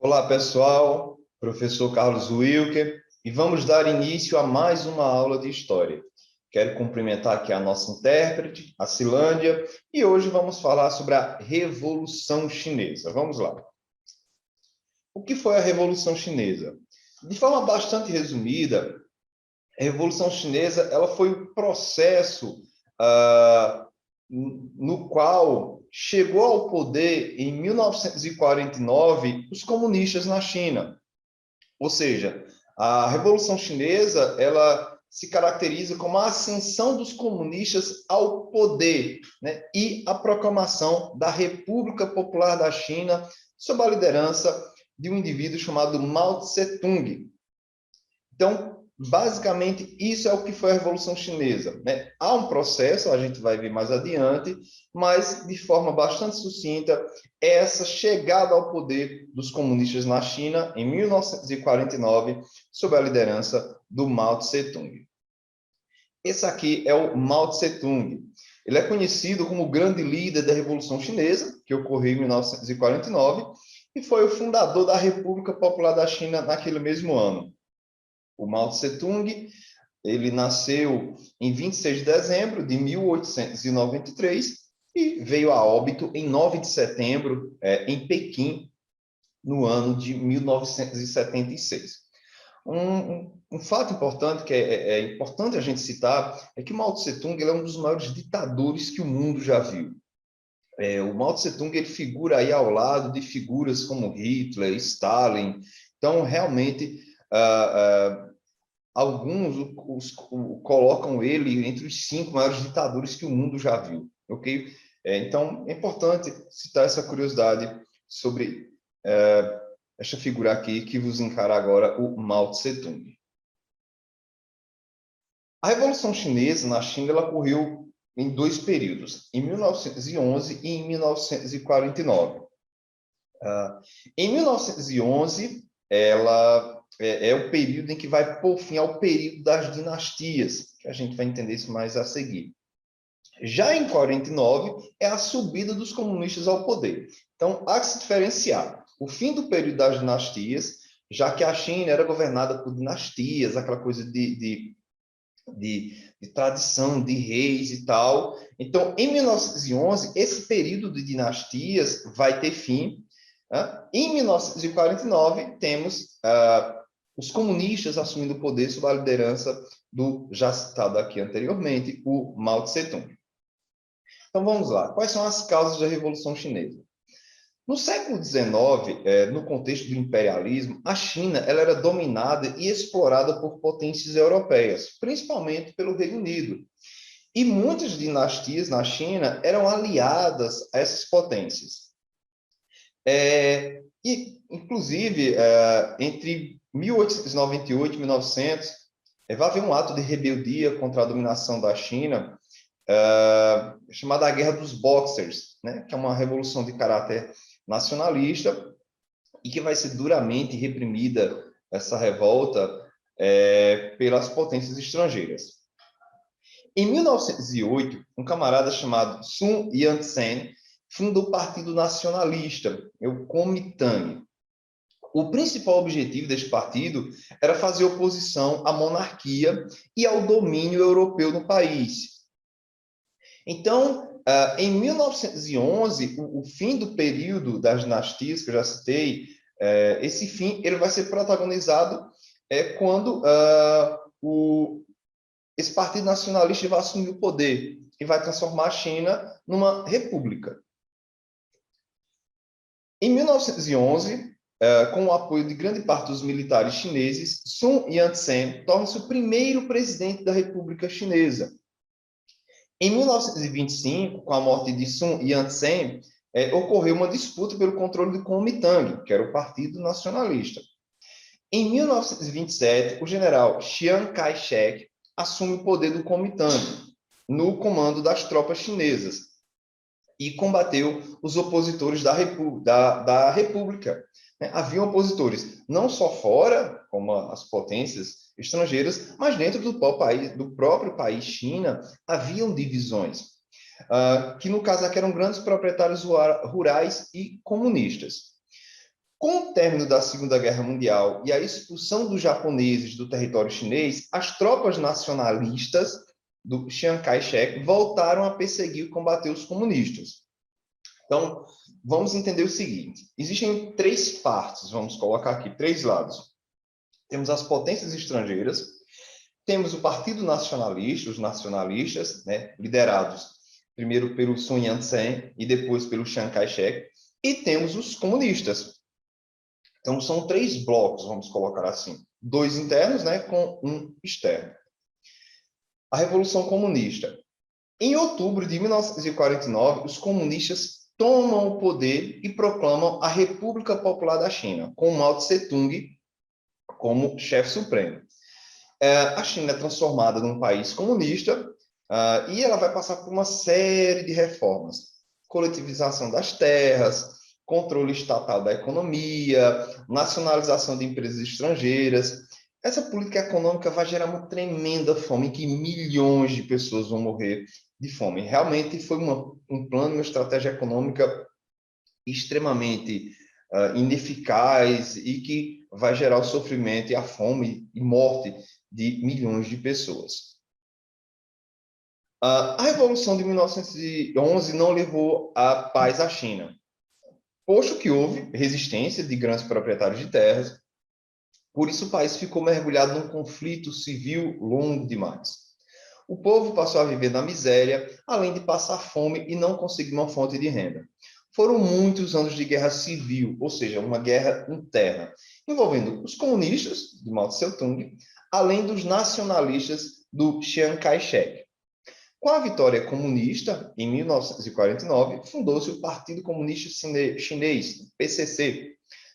Olá, pessoal. Professor Carlos Wilker, e vamos dar início a mais uma aula de História. Quero cumprimentar aqui a nossa intérprete, a Cilândia, e hoje vamos falar sobre a Revolução Chinesa. Vamos lá. O que foi a Revolução Chinesa? De forma bastante resumida, a Revolução Chinesa ela foi um processo no qual chegou ao poder em 1949 os comunistas na China. Ou seja, a Revolução Chinesa ela se caracteriza como a ascensão dos comunistas ao poder, né? E a proclamação da República Popular da China sob a liderança de um indivíduo chamado Mao Tse-tung. Então, basicamente, isso é o que foi a Revolução Chinesa, né? Há um processo, a gente vai ver mais adiante, mas de forma bastante sucinta, essa chegada ao poder dos comunistas na China em 1949, sob a liderança do Mao Tse-tung. Esse aqui é o Mao Tse-tung. Ele é conhecido como o grande líder da Revolução Chinesa, que ocorreu em 1949, e foi o fundador da República Popular da China naquele mesmo ano. O Mao Tse-tung, ele nasceu em 26 de dezembro de 1893 e veio a óbito em 9 de setembro, em Pequim, no ano de 1976. Um fato importante, que é importante a gente citar, é que o Mao Tse-tung ele é um dos maiores ditadores que o mundo já viu. O Mao Tse-tung ele figura aí ao lado de figuras como Hitler, Stalin. Então, realmente, alguns colocam ele entre os 5 maiores ditadores que o mundo já viu, ok? Então, é importante citar essa curiosidade sobre esta figura aqui que vos encara agora, o Mao Tse-tung. A Revolução Chinesa na China ela ocorreu em 2 períodos, em 1911 e em 1949. Em 1911, ela é o período em que vai pôr fim ao período das dinastias, que a gente vai entender isso mais a seguir. Já em 49, é a subida dos comunistas ao poder. Então, há que se diferenciar o fim do período das dinastias, já que a China era governada por dinastias, aquela coisa de tradição de reis e tal. Então, em 1911, esse período de dinastias vai ter fim. Em 1949, temos os comunistas assumindo o poder sob a liderança do já citado aqui anteriormente, o Mao Tse-tung. Então, vamos lá. Quais são as causas da Revolução Chinesa? No século XIX, no contexto do imperialismo, a China ela era dominada e explorada por potências europeias, principalmente pelo Reino Unido. E muitas dinastias na China eram aliadas a essas potências. Inclusive, entre 1898 e 1900, vai haver um ato de rebeldia contra a dominação da China, chamada a Guerra dos Boxers, né, que é uma revolução de caráter nacionalista e que vai ser duramente reprimida, essa revolta, pelas potências estrangeiras. Em 1908, um camarada chamado Sun Yat-sen funda o Partido Nacionalista, o Kuomintang. O principal objetivo deste partido era fazer oposição à monarquia e ao domínio europeu no país. Então, em 1911, o fim do período das dinastias, que eu já citei, esse fim ele vai ser protagonizado quando esse Partido Nacionalista vai assumir o poder e vai transformar a China numa república. Em 1911, com o apoio de grande parte dos militares chineses, Sun Yat-sen torna-se o primeiro presidente da República Chinesa. Em 1925, com a morte de Sun Yat-sen, ocorreu uma disputa pelo controle do Kuomintang, que era o Partido Nacionalista. Em 1927, o general Chiang Kai-shek assume o poder do Kuomintang, no comando das tropas chinesas, e combateu os opositores da República. Haviam opositores não só fora, como as potências estrangeiras, mas dentro do próprio país, China, haviam divisões, que no caso aqui eram grandes proprietários rurais e comunistas. Com o término da Segunda Guerra Mundial e a expulsão dos japoneses do território chinês, as tropas nacionalistas do Chiang Kai-shek voltaram a perseguir e combater os comunistas. Então, vamos entender o seguinte: existem três partes, vamos colocar aqui, três lados. Temos as potências estrangeiras, temos o Partido Nacionalista, os nacionalistas, né, liderados primeiro pelo Sun Yat-sen e depois pelo Chiang Kai-shek, e temos os comunistas. Então, são três blocos, vamos colocar assim. Dois internos, né, com um externo. A Revolução Comunista. Em outubro de 1949, os comunistas tomam o poder e proclamam a República Popular da China, com Mao Tse-tung como chefe supremo. A China é transformada num país comunista e ela vai passar por uma série de reformas. Coletivização das terras, controle estatal da economia, nacionalização de empresas estrangeiras. Essa política econômica vai gerar uma tremenda fome, em que milhões de pessoas vão morrer de fome. Realmente foi um plano, uma estratégia econômica extremamente ineficaz e que vai gerar o sofrimento e a fome e morte de milhões de pessoas. A Revolução de 1911 não levou a paz à China, posto que houve resistência de grandes proprietários de terras. Por isso, o país ficou mergulhado num conflito civil longo demais. O povo passou a viver na miséria, além de passar fome e não conseguir uma fonte de renda. Foram muitos anos de guerra civil, ou seja, uma guerra interna, envolvendo os comunistas, de Mao Tse-tung, além dos nacionalistas do Chiang Kai-shek. Com a vitória comunista, em 1949, fundou-se o Partido Comunista Chinês, PCC,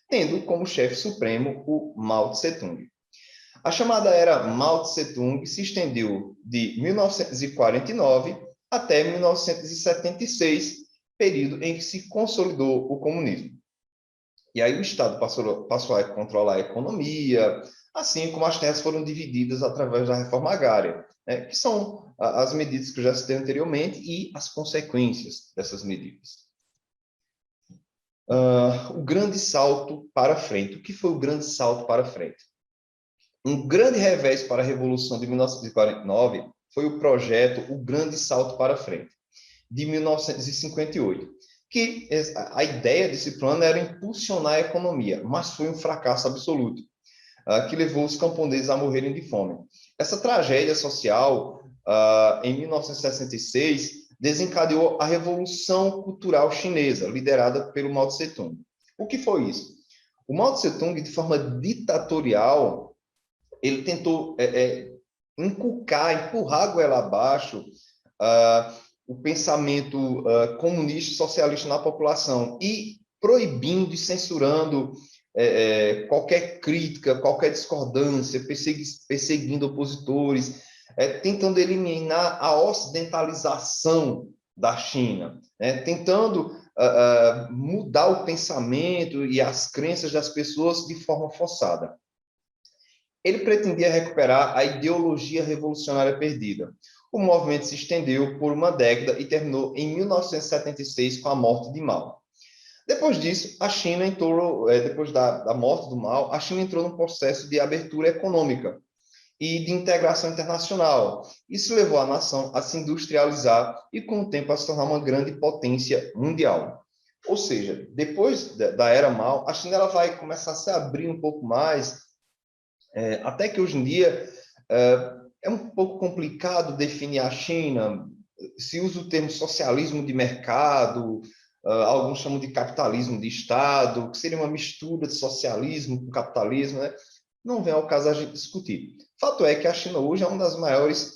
tendo como chefe supremo o Mao Tse-tung. A chamada era Mao Tse-tung se estendeu de 1949 até 1976, período em que se consolidou o comunismo. E aí o Estado passou a controlar a economia, assim como as terras foram divididas através da reforma agrária, né, que são as medidas que eu já citei anteriormente e as consequências dessas medidas. O grande salto para frente. O que foi o grande salto para frente? Um grande revés para a Revolução de 1949 foi o projeto O Grande Salto para Frente, de 1958, que a ideia desse plano era impulsionar a economia, mas foi um fracasso absoluto, que levou os camponeses a morrerem de fome. Essa tragédia social, em 1966, desencadeou a Revolução Cultural Chinesa, liderada pelo Mao Tse-tung. O que foi isso? O Mao Tse-tung, de forma ditatorial, ele tentou inculcar, empurrar a goela abaixo o pensamento comunista e socialista na população e proibindo e censurando qualquer crítica, qualquer discordância, perseguindo opositores, tentando eliminar a ocidentalização da China, tentando mudar o pensamento e as crenças das pessoas de forma forçada. Ele pretendia recuperar a ideologia revolucionária perdida. O movimento se estendeu por uma década e terminou em 1976 com a morte de Mao. Depois disso, a China entrou, depois da morte do Mao, a China entrou num processo de abertura econômica e de integração internacional. Isso levou a nação a se industrializar e, com o tempo, a se tornar uma grande potência mundial. Ou seja, depois da era Mao, a China ela vai começar a se abrir um pouco mais, até que hoje em dia é um pouco complicado definir a China. Se usa o termo socialismo de mercado, alguns chamam de capitalismo de Estado, que seria uma mistura de socialismo com capitalismo, né? Não vem ao caso a gente discutir. Fato é que a China hoje é uma das maiores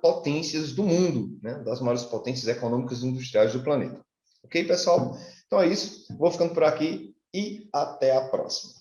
potências do mundo, né? Das maiores potências econômicas e industriais do planeta. Ok, pessoal? Então é isso. Vou ficando por aqui e até a próxima.